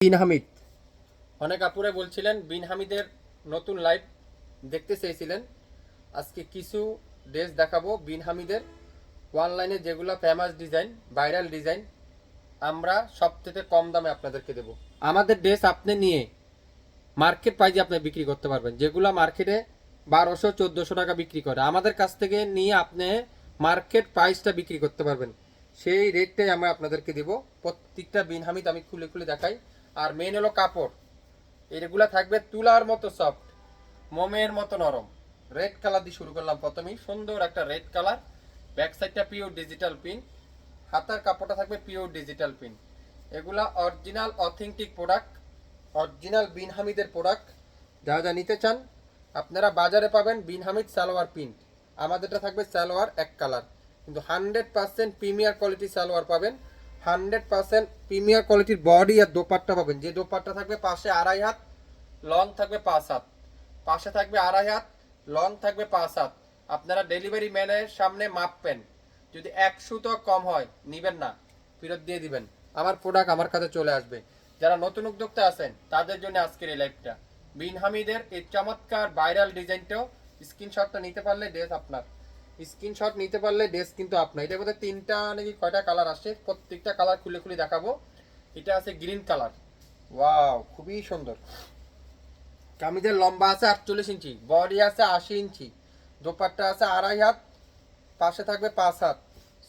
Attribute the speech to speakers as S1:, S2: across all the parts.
S1: বিন হামিদ। অনেক আপুরে বলছিলেন বিন হামিদের নতুন লাইভ দেখতে চেয়েছিলেন। আজকে কিছু ড্রেস দেখাবো বিন হামিদের অনলাইনে, যেগুলো ফেমাস ডিজাইন, ভাইরাল ডিজাইন, আমরা সবথেকে কম দামে আপনাদেরকে দেব। আমাদের ড্রেস আপনি নিয়ে মার্কেট প্রাইজে আপনি বিক্রি করতে পারবেন, যেগুলো মার্কেটে 1200-1400 টাকা বিক্রি করে, আমাদের কাছ থেকে নিয়ে আপনি মার্কেট প্রাইসটা বিক্রি করতে পারবেন। সেই রেটটাই আমরা আপনাদেরকে দেব। প্রত্যেকটা বিন হামিদ আমি খুলে খুলে দেখাই। আর মেন হলো কাপড়, এগুলা থাকবে তুলার মতো সফট, মোমের মতো নরম। রেড কালার দিয়ে শুরু করলাম প্রথমেই, সুন্দর একটা রেড কালার। ব্যাক সাইডটা পিওর ডিজিটাল প্রিন্ট, হাতার কাপড়টা থাকবে পিওর ডিজিটাল প্রিন্ট। এগুলা অরিজিনাল অথেন্টিক প্রোডাক্ট, অরিজিনাল বিন হামিদের প্রোডাক্ট। যারা যা নিতে চান আপনারা বাজারে পাবেন বিন হামিদ সালোয়ার প্রিন্ট। আমাদেরটা থাকবে সালোয়ার এক কালার, কিন্তু 100% প্রিমিয়ার কোয়ালিটি সালোয়ার পাবেন। 100% প্রিমিয়ার কোয়ালিটির বডি আর দোপাট্টা পাবেন, যে দোপাট্টা থাকবে পাশে 2.5 হাত, লং থাকবে 5 হাত, পাশে থাকবে 2.5 হাত, লং থাকবে 5 হাত। আপনারা ডেলিভারি ম্যানের সামনে মাপবেন, যদি 1 সুতো কম হয় নিবেন না, ফেরত দিয়ে দিবেন। আমার প্রোডাক্ট আমার কাছে চলে আসবে। যারা নতুন উদ্যোক্তা আছেন তাদের জন্য আজকের এই লাইভটা। বিন হামিদের এই চমৎকার ভাইরাল ডিজাইনটাও স্ক্রিনশটটা নিতে পারলে ড্রেস আপনার, স্ক্রিনশট নিতে পারলে ড্রেস কিন্তু আপনার। এটার মধ্যে 3টা নাকি কয়টা কালার আসছে, প্রত্যেকটা কালার খুলে খুলে দেখাবো। এটা আছে গ্রিন কালার, ওয়াও খুবই সুন্দর। কামিজের লম্বা আছে 48 ইঞ্চি, বডি আছে 80 ইঞ্চি, দোপাট্টা আছে 2.5 হাত, পাশে থাকবে 5 হাত।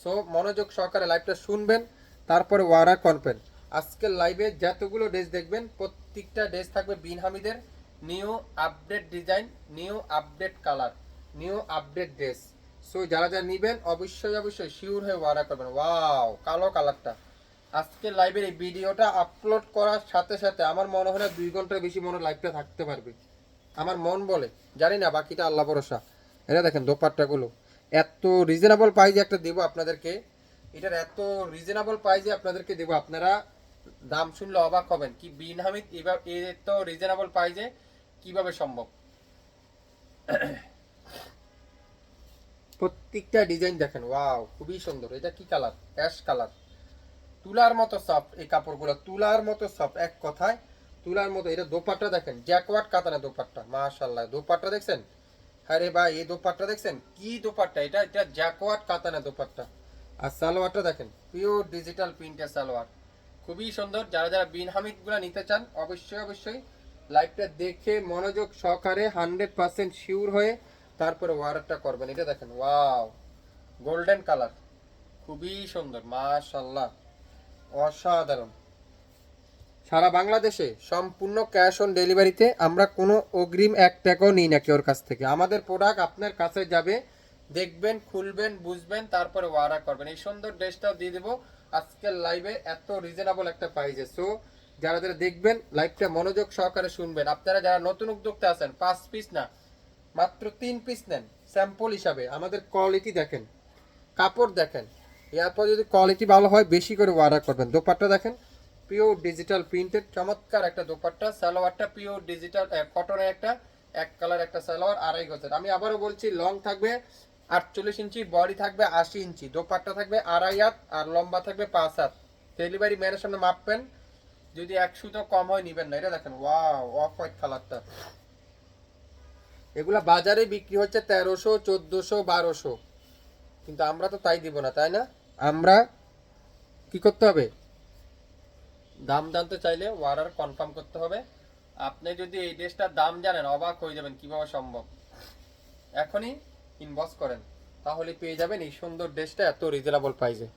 S1: সো মনোযোগ সহকারে লাইভটা শুনবেন, তারপরে ওয়ারা করবেন। আজকের লাইভে যতগুলো ড্রেস দেখবেন প্রত্যেকটা ড্রেস থাকবে বিন হামিদের new update design, new update colour, new update dress. So যারা যারা নেবেন অবশ্যই অবশ্যই শিওর হয়ে ওয়ারা করবেন। ওয়াও কালো কালারটা। আজকের লাইভের এই ভিডিওটা আপলোড করার সাথে সাথে আমার মনে হয় না 2 ঘন্টার বেশি মনে লাইভটা থাকতে পারবে, আমার মন বলে, জানি না, বাকিটা আল্লাহ ভরসা। এটা দেখেন দোপাট্টাগুলো এত রিজনেবল প্রাইজে একটা দেবো আপনাদেরকে, এটার এত রিজনেবল প্রাইজে আপনাদেরকে দেবো, আপনারা দাম শুনলে অবাক হবেন কি বিন হামিদ এবার এত রিজনেবল প্রাইজে কিভাবে সম্ভব। প্রত্যেকটা ডিজাইন দেখেন, ওয়াও খুবই সুন্দর। এটা কি কালার? Ash colour. তুলার মতো সফট এই কাপড়গুলো, তুলার মতো সফট, এক কথায় তুলার মতো। এটা দোপাট্টা দেখেন, জ্যাকওয়ার্ড কাতানা দোপাট্টা, মাশাআল্লাহ। দোপাট্টা দেখছেন? আরে ভাই এই দোপাট্টা দেখছেন কি দোপাট্টা, এটা এটা জ্যাকওয়ার্ড কাতানা দোপাট্টা। আর সালোয়ারটা দেখেন পিওর ডিজিটাল প্রিন্টের সালোয়ার, খুবই সুন্দর। যারা যারা বিন হামিদ গুলা নিতে চান অবশ্যই অবশ্যই লাইভটা দেখে মনোযোগ সহকারে 100% শিওর হয়ে তারপরে অর্ডারটা করবেন। এটা দেখেন ওয়াও গোল্ডেন কালার, খুবই সুন্দর, মাশাআল্লাহ, অসাধারণ। সারা বাংলাদেশে সম্পূর্ণ ক্যাশ অন ডেলিভারিতে, আমরা কোনো অগ্রিম 1 টাকাও নিই না কেউর কাছ থেকে। আমাদের প্রোডাক্ট আপনার কাছে যাবে, দেখবেন, খুলবেন, বুঝবেন, তারপরে অর্ডার করবেন। এই সুন্দর ড্রেসটাও দিয়ে দেবো আজকের লাইভে এত রিজনেবল একটা প্রাইসে। সো যারা যারা দেখবেন লাইভটা মনোযোগ সহকারে শুনবেন। আপনারা যারা নতুন উদ্যোক্তা আছেন 5 পিস না মাত্র 3 পিস নেন স্যাম্পল হিসাবে। আমাদের কোয়ালিটি দেখেন, কাপড় দেখেন, এরপর যদি কোয়ালিটি ভালো হয় বেশি করে অর্ডার করবেন। দোপাট্টা দেখেন পিওর ডিজিটাল প্রিন্টেড চমৎকার একটা দোপাট্টা। সালোয়ারটা পিওর ডিজিটাল কটনের একটা এক কালার একটা সালোয়ার, 2.5 গজের। আমি আবারও বলছি লং থাকবে 48 ইঞ্চি, বডি থাকবে 80 ইঞ্চি, দোপাট্টা থাকবে 2.5 হাত আর লম্বা থাকবে 5 হাত। ডেলিভারি ম্যানের সামনে মাপবেন, যদি 1 সুতো কম হয় নিবেন না। এটা দেখেন ওয়াও অফ হোয়াইট কালারটা, এগুলা বাজারে বিক্রি হচ্ছে 1300, 1400, 1200, কিন্তু আমরা তো তাই দিব না, তাই না? আমরা কি করতে হবে, দাম জানতে চাইলে অর্ডার কনফার্ম করতে হবে। আপনি যদি এই ড্রেসটার দাম জানেন অবাক হয়ে যাবেন কিভাবে সম্ভব। এখনই ইনবক্স করেন, তাহলে পেয়ে যাবেন এই সুন্দর ড্রেসটা এত রিজনেবল প্রাইসে।